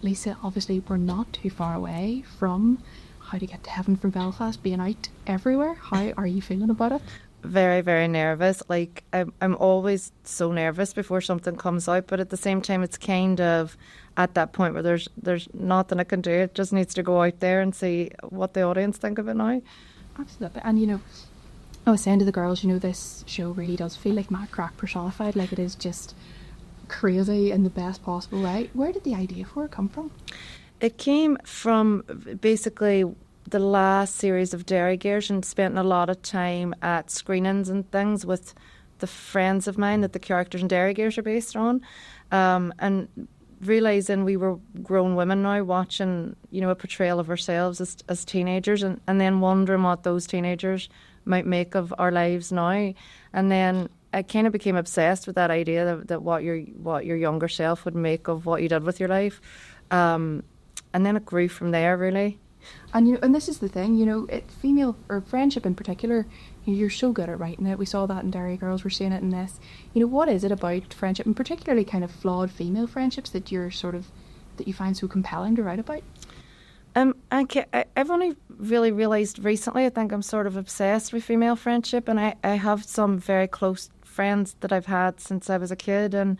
Lisa, obviously we're not too far away from How to Get to Heaven from Belfast being out everywhere. How are you feeling about it? Very, very nervous. Like I'm always so nervous before something comes out, but at the same time, it's kind of at that point where there's nothing I can do. It just needs to go out there and see what the audience think of it now. Absolutely. And I was saying to the girls, this show really does feel like Clarke personified. Like, it is just crazy in the best possible way. Where did the idea for it come from? It came from basically the last series of Dairy Gears, and spent a lot of time at screenings and things with the friends of mine that the characters in Dairy Gears are based on, and realising we were grown women now watching a portrayal of ourselves as teenagers, and then wondering what those teenagers might make of our lives now. And then I kind of became obsessed with that idea that what your younger self would make of what you did with your life, and then it grew from there, really. And and this is the thing, female or friendship in particular, you're so good at writing it. We saw that in Dairy Girls. We're seeing it in this. What is it about friendship, and particularly kind of flawed female friendships, that you find so compelling to write about? I've only really realised recently. I think I'm sort of obsessed with female friendship, and I have some very close friends that I've had since I was a kid, and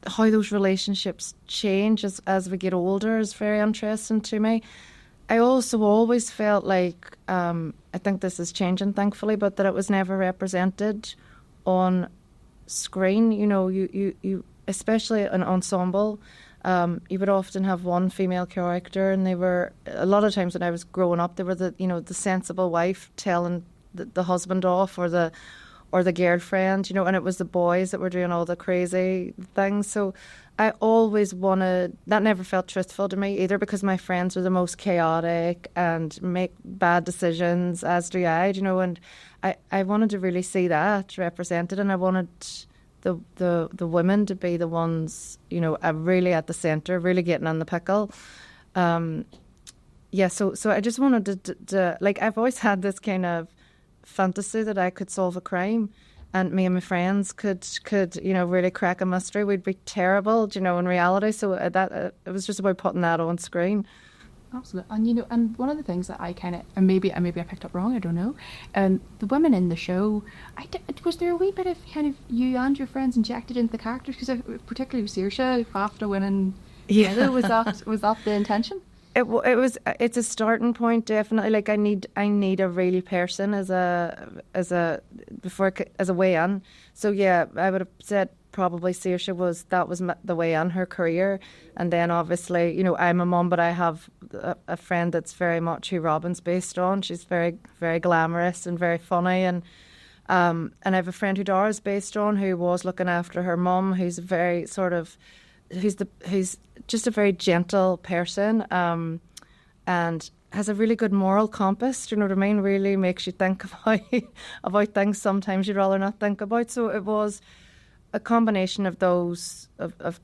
how those relationships change as we get older is very interesting to me. I also always felt like, I think this is changing thankfully, but that it was never represented on screen. You especially an ensemble, you would often have one female character, and they were, a lot of times when I was growing up, they were the sensible wife telling the husband off, or the girlfriend, and it was the boys that were doing all the crazy things. So I always wanted, that never felt truthful to me either, because my friends were the most chaotic and make bad decisions, as do I, and I wanted to really see that represented, and I wanted the women to be the ones, really at the centre, really getting on the pickle. So I just wanted to like, I've always had this kind of fantasy that I could solve a crime, and me and my friends could really crack a mystery. We'd be terrible, in reality. So it was just about putting that on screen. Absolutely. And one of the things that I kind of, and maybe I picked up wrong, I don't know, the women in the show, was there a wee bit of kind of you and your friends injected into the characters? Because particularly with Saoirse, after winning, was that the intention? It's a starting point, definitely. Like, I need a real person as a way in. So yeah, I would have said probably Saoirse was the way in her career. And then obviously, I'm a mum, but I have a friend that's very much who Robin's based on. She's very, very glamorous and very funny, and I have a friend who Dara's based on, who was looking after her mum, who's very sort of, who's just a very gentle person, and has a really good moral compass. Do you know what I mean? Really makes you think about things sometimes you'd rather not think about. So it was a combination of those of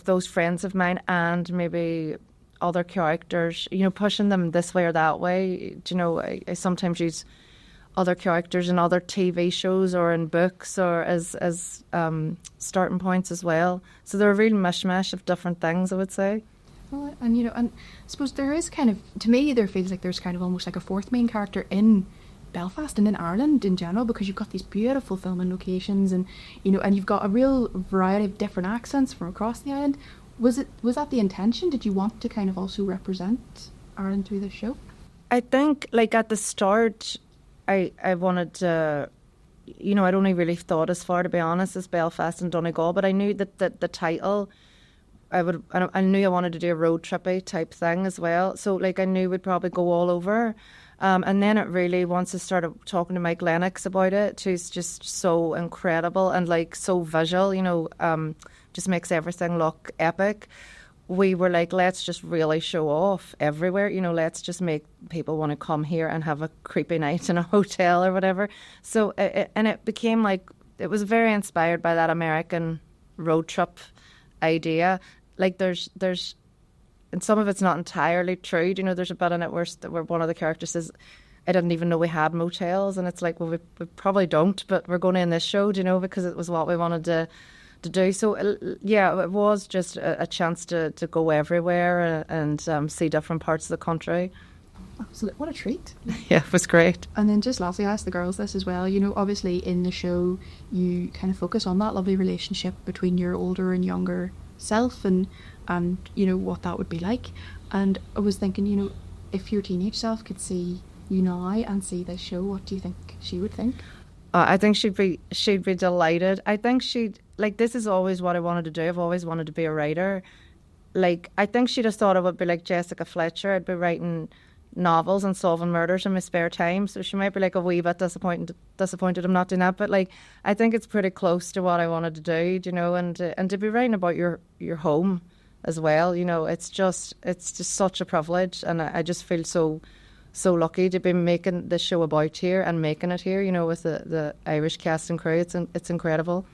those friends of mine, and maybe other characters, pushing them this way or that way. I sometimes use other characters in other TV shows or in books, or as starting points as well. So they're a real mishmash of different things, I would say. Well, and and I suppose there is kind of, to me, there feels like there's kind of almost like a fourth main character in Belfast and in Ireland in general, because you've got these beautiful filming locations, and and you've got a real variety of different accents from across the island. Was that the intention? Did you want to kind of also represent Ireland through this show? I think, like, at the start, I wanted to, I'd only really thought as far, to be honest, as Belfast and Donegal, but I knew that the title, I knew I wanted to do a road trippy type thing as well. So, like, I knew we'd probably go all over. And then it really, once I started talking to Mike Lennox about it, who's just so incredible and, like, so visual, just makes everything look epic. We were like, let's just really show off everywhere. Let's just make people want to come here and have a creepy night in a hotel or whatever. So, it became like, it was very inspired by that American road trip idea. Like, there's, and some of it's not entirely true. There's a bit in it where one of the characters says, I didn't even know we had motels. And it's like, well, we probably don't, but we're going in this show, because it was what we wanted to to do. So yeah, it was just a chance to go everywhere and see different parts of the country. Absolutely, what a treat. Yeah, it was great. And then just lastly, I asked the girls this as well. You know, obviously in the show you kind of focus on that lovely relationship between your older and younger self, and you know what that would be like. And I was thinking, you know, if your teenage self could see you now and see this show, what do you think she would think? I think she'd be delighted. I think she'd like, this is always what I wanted to do. I've always wanted to be a writer. Like, I think she'd have thought I would be like Jessica Fletcher. I'd be writing novels and solving murders in my spare time. So she might be like a wee bit disappointed I'm not doing that. But like, I think it's pretty close to what I wanted to do, you know, and to be writing about your home as well. You know, it's just such a privilege, and I just feel so lucky to be making this show about here and making it here, you know, with the Irish cast and crew. It's incredible.